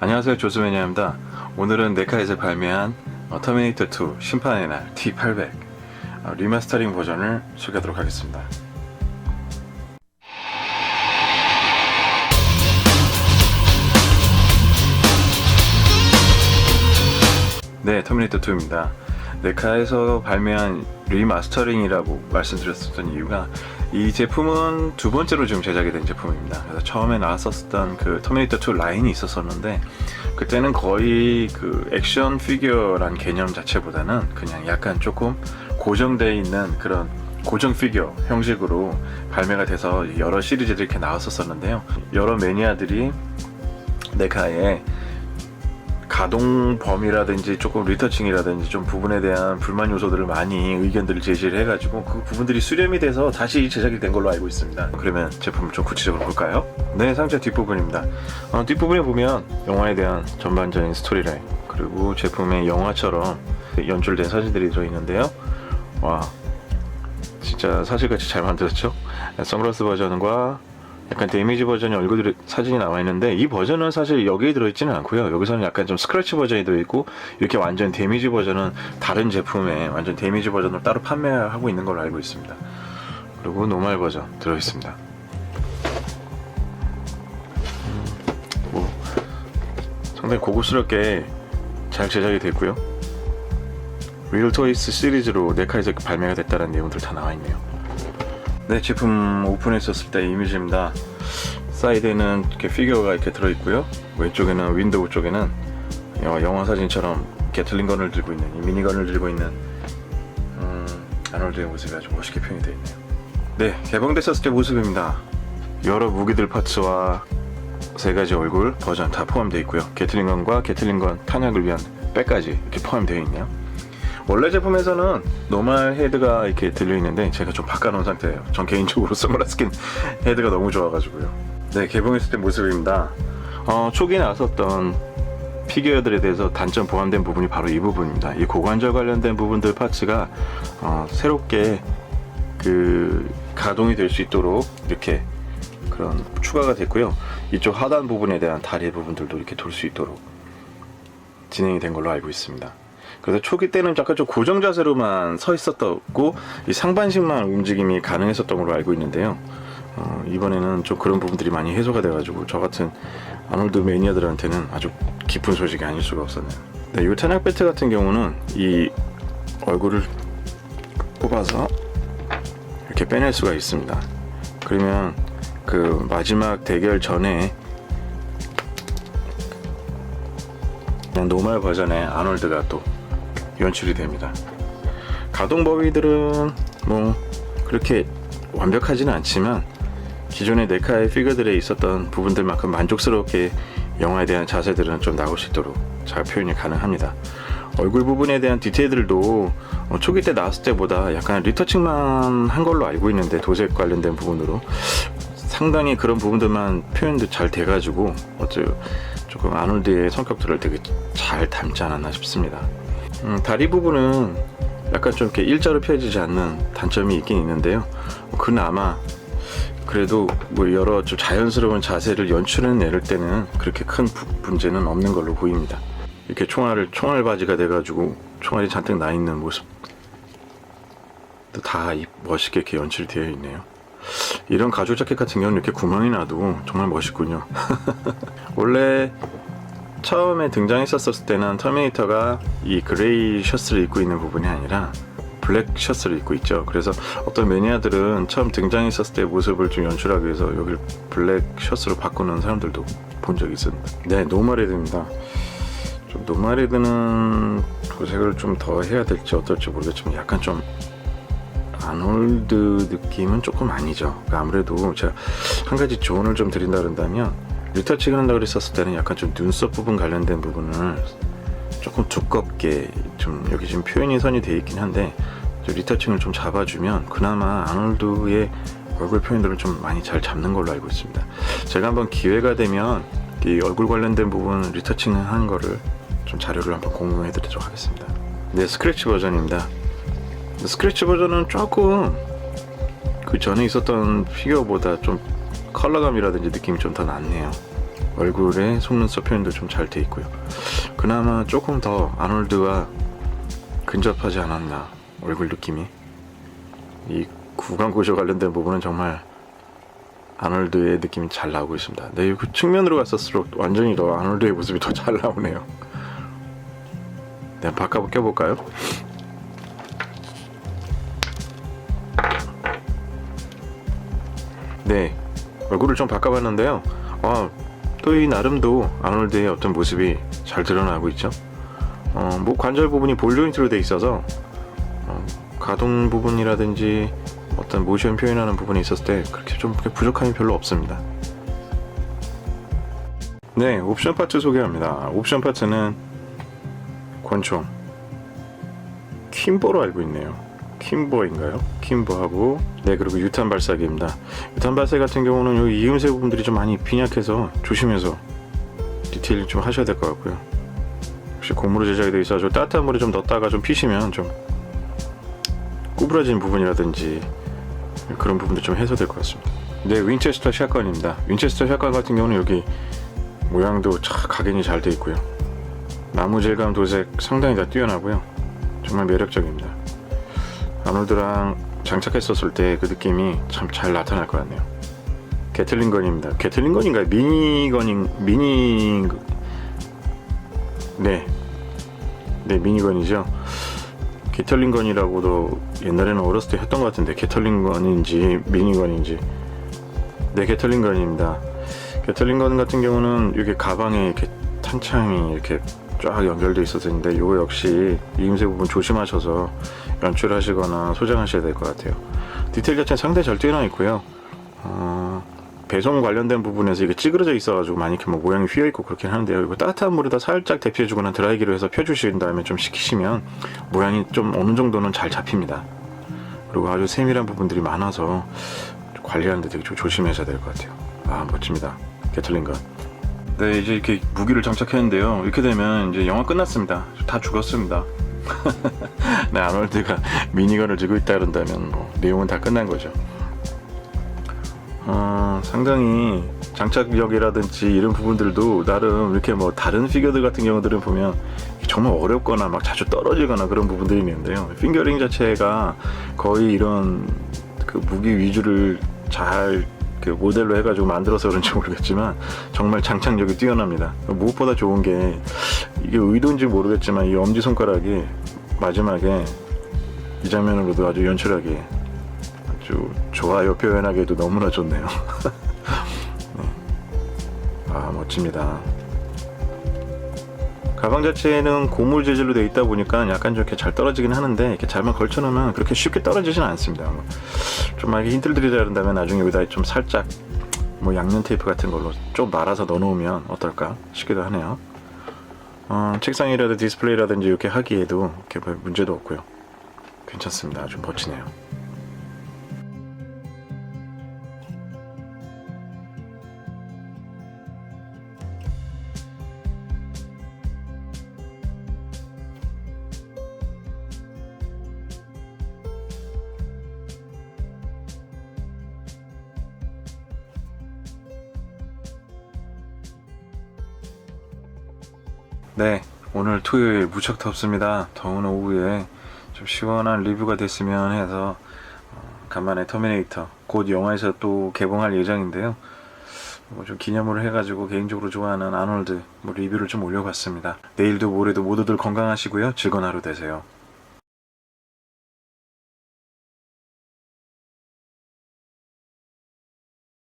안녕하세요, 조수매니아입니다. 오늘은 네카에서 발매한 터미네이터 2 심판의 날 T800 리마스터링 버전을 소개하도록 하겠습니다. 네, 터미네이터 2입니다. 네카에서 발매한 리마스터링이라고 말씀드렸었던 이유가, 이 제품은 두 번째로 지금 제작이 된 제품입니다. 그래서 처음에 나왔었던 그 터미네이터 2 라인이 있었었는데, 그때는 거의 그 액션 피규어란 개념 자체보다는 그냥 약간 조금 고정되어 있는 그런 고정 피규어 형식으로 발매가 돼서 여러 시리즈들이 이렇게 나왔었는데요. 여러 매니아들이 네카의 가동 범위라든지 조금 리터칭이라든지 좀 부분에 대한 불만 요소들을 많이 의견들을 제시를 해가지고 그 부분들이 수렴이 돼서 다시 제작이 된 걸로 알고 있습니다. 그러면 제품을 좀 구체적으로 볼까요? 네, 상자 뒷부분입니다. 뒷부분에 보면 영화에 대한 전반적인 스토리라인, 그리고 제품의 영화처럼 연출된 사진들이 들어있는데요. 와, 진짜 사실같이 잘 만들었죠? 선글라스 버전과 약간 데미지 버전이 얼굴 사진이 나와 있는데, 이 버전은 사실 여기에 들어있지는 않고요. 여기서는 약간 좀 스크래치 버전이 들어있고, 이렇게 완전 데미지 버전은 다른 제품에 완전 데미지 버전으로 따로 판매하고 있는 걸로 알고 있습니다. 그리고 노멀 버전 들어있습니다. 상당히 고급스럽게 잘 제작이 됐고요. 리얼 토이스 시리즈로 네카에서 발매가 됐다는 내용들 다 나와 있네요. 네, 제품 오픈했었을 때 이미지입니다. 사이드에는 이렇게 피규어가 이렇게 들어있고요. 왼쪽에는, 윈도우 쪽에는 영화 사진처럼 게틀링건을 들고 있는, 이 미니건을 들고 있는 아놀드의 모습이 아주 멋있게 표현이 되어 있네요. 네, 개봉됐었을 때 모습입니다. 여러 무기들 파츠와 세 가지 얼굴 버전 다 포함되어 있고요. 게틀링건과 게틀링건 탄약을 위한 백까지 이렇게 포함되어 있네요. 원래 제품에서는 노멀 헤드가 이렇게 들려있는데 제가 좀 바꿔놓은 상태예요. 전 개인적으로 선글라스 낀 헤드가 너무 좋아가지고요. 네, 개봉했을 때 모습입니다. 초기에 나왔었던 피규어들에 대해서 단점 포함된 부분이 바로 이 부분입니다. 이 고관절 관련된 부분들 파츠가 새롭게 그 가동이 될 수 있도록 이렇게 그런 추가가 됐고요. 이쪽 하단 부분에 대한 다리 부분들도 이렇게 돌 수 있도록 진행이 된 걸로 알고 있습니다. 그래서 초기 때는 약간 좀 고정 자세로만 서 있었고, 이 상반신만 움직임이 가능했었던 걸로 알고 있는데요. 이번에는 좀 그런 부분들이 많이 해소가 돼가지고 저 같은 아놀드 매니아들한테는 아주 기쁜 소식이 아닐 수가 없었네요. 네, 이 탄약 벨트 같은 경우는 이 얼굴을 뽑아서 이렇게 빼낼 수가 있습니다. 그러면 그 마지막 대결 전에 그냥 노멀 버전의 아놀드가 또 연출이 됩니다. 가동 범위들은 뭐 그렇게 완벽하지는 않지만 기존의 네카의 피규어들에 있었던 부분들만큼 만족스럽게 영화에 대한 자세들은 좀 나올 수 있도록 잘 표현이 가능합니다. 얼굴 부분에 대한 디테일들도 초기 때 나왔을 때보다 약간 리터칭만 한 걸로 알고 있는데, 도색 관련된 부분으로 상당히 그런 부분들만 표현도 잘 돼가지고 조금 아놀드의 성격들을 되게 잘 담지 않았나 싶습니다. 다리 부분은 약간 좀 이렇게 일자로 펴지지 않는 단점이 있긴 있는데요. 그나마 그래도 뭐 여러 좀 자연스러운 자세를 연출해낼 때는 그렇게 큰 문제는 없는 걸로 보입니다. 이렇게 총알 바지가 돼가지고 총알이 잔뜩 나 있는 모습 다 멋있게 이렇게 연출이 되어 있네요. 이런 가죽 자켓 같은 경우는 이렇게 구멍이 나도 정말 멋있군요. 원래 처음에 등장했었을 때는 터미네이터가 이 그레이 셔츠를 입고 있는 부분이 아니라 블랙 셔츠를 입고 있죠. 그래서 어떤 매니아들은 처음 등장했었을 때 모습을 좀 연출하기 위해서 여기를 블랙 셔츠로 바꾸는 사람들도 본 적이 있습니다. 네, 노멀 헤드입니다. 좀 노멀 헤드는 도색을 좀 더 해야 될지 어떨지 모르겠지만 약간 좀 아놀드 느낌은 조금 아니죠. 아무래도 제가 한 가지 조언을 좀 드린다 그런다면, 리터칭을 한다고 그랬었을 때는 약간 좀 눈썹 부분 관련된 부분을 조금 두껍게 좀 여기 지금 표현이 선이 되어 있긴 한데 리터칭을 좀 잡아주면 그나마 아놀드의 얼굴 표현들을 좀 많이 잘 잡는 걸로 알고 있습니다. 제가 한번 기회가 되면 이 얼굴 관련된 부분 리터칭 한 거를 좀 자료를 한번 공유해 드리도록 하겠습니다. 네, 스크래치 버전입니다. 스크래치 버전은 조금 그 전에 있었던 피규어보다 좀 컬러감이라든지 느낌이 좀 더 낫네요. 얼굴에 속눈썹 표현도 좀 잘 돼 있고요. 그나마 조금 더 아놀드와 근접하지 않았나, 얼굴 느낌이. 이 구강구조 관련된 부분은 정말 아놀드의 느낌이 잘 나오고 있습니다. 네, 그 측면으로 갔을수록 완전히 더 아놀드의 모습이 더 잘 나오네요. 네, 바꿔 껴볼까요? 네, 얼굴을 좀 바꿔봤는데요. 또 이 나름도 아놀드의 어떤 모습이 잘 드러나고 있죠. 목 관절 부분이 볼 조인트로 돼 있어서 가동 부분이라든지 어떤 모션 표현하는 부분이 있었을 때 그렇게 좀 부족함이 별로 없습니다. 네, 옵션 파트 소개합니다. 옵션 파트는 권총 킴보로 알고 있네요. 킴보인가요? 킴보하고, 네, 그리고 유탄 발사기입니다. 유탄 발사기 같은 경우는 여기 이음새 부분들이 좀 많이 빈약해서 조심해서 디테일 좀 하셔야 될 것 같고요. 혹시 고무로 제작이 되어 있어서 따뜻한 물에 좀 넣었다가 좀 피시면 좀 구부러진 부분이라든지 그런 부분도 좀 해소될 것 같습니다. 네, 윈체스터 샷건입니다. 윈체스터 샷건 같은 경우는 여기 모양도 각인이 잘 되어 있고요. 나무 질감 도색 상당히 다 뛰어나고요. 정말 매력적입니다. 아놀드랑 장착했었을 때 그 느낌이 참 잘 나타날 것 같네요. 게틀링건입니다. 게틀링건인가요? 네, 미니건이죠. 게틀링건이라고도 옛날에는 어렸을 때 했던 것 같은데, 게틀링건인지 미니건인지. 네, 게틀링건입니다. 게틀링건 같은 경우는 이게 가방에 이렇게 탄창이 이렇게 쫙 연결되어 있었는데, 이거 역시 이음새 부분 조심하셔서 연출하시거나 소장하셔야 될 것 같아요. 디테일 자체는 상당히 잘 뛰어나 있고요. 배송 관련된 부분에서 이게 찌그러져 있어가지고 많이 이렇게 모양이 휘어 있고 그렇긴 하는데요. 이거 따뜻한 물에다 살짝 데피해주거나 드라이기로 해서 펴주신 다음에 좀 식히시면 모양이 좀 어느 정도는 잘 잡힙니다. 그리고 아주 세밀한 부분들이 많아서 관리하는데 되게 조심하셔야 될 것 같아요. 멋집니다. 게틀링건. 네, 이제 이렇게 무기를 장착했는데요. 이렇게 되면 이제 영화 끝났습니다. 다 죽었습니다. 네, 아놀드가 미니건을 들고 있다 그런다면 내용은 다 끝난 거죠. 상당히 장착력이라든지 이런 부분들도 나름 이렇게 다른 피겨들 같은 경우들은 보면 정말 어렵거나 막 자주 떨어지거나 그런 부분들이 있는데요. 핑거링 자체가 거의 이런 그 무기 위주를 잘 모델로 해가지고 만들어서 그런지 모르겠지만 정말 장착력이 뛰어납니다. 무엇보다 좋은 게 이게 의도인지 모르겠지만 이 엄지손가락이 마지막에 이 장면으로도 아주 연출하게 아주 좋아요 표현하기에도 너무나 좋네요. 네. 멋집니다. 가방 자체는 고무 재질로 되어 있다 보니까 약간 좀 이렇게 잘 떨어지긴 하는데, 이렇게 잘만 걸쳐놓으면 그렇게 쉽게 떨어지진 않습니다. 좀 만약에 힌트를 드리자 한다면 나중에 여기다 좀 살짝 양면 테이프 같은 걸로 좀 말아서 넣어놓으면 어떨까 싶기도 하네요. 책상이라든지 디스플레이라든지 이렇게 하기에도 이렇게 문제도 없고요. 괜찮습니다. 아주 멋지네요. 네, 오늘 토요일 무척 덥습니다. 더운 오후에 좀 시원한 리뷰가 됐으면 해서 간만에 터미네이터 곧 영화에서 또 개봉할 예정인데요. 좀 기념으로 해가지고 개인적으로 좋아하는 아놀드 리뷰를 좀 올려봤습니다. 내일도 모레도 모두들 건강하시고요. 즐거운 하루 되세요.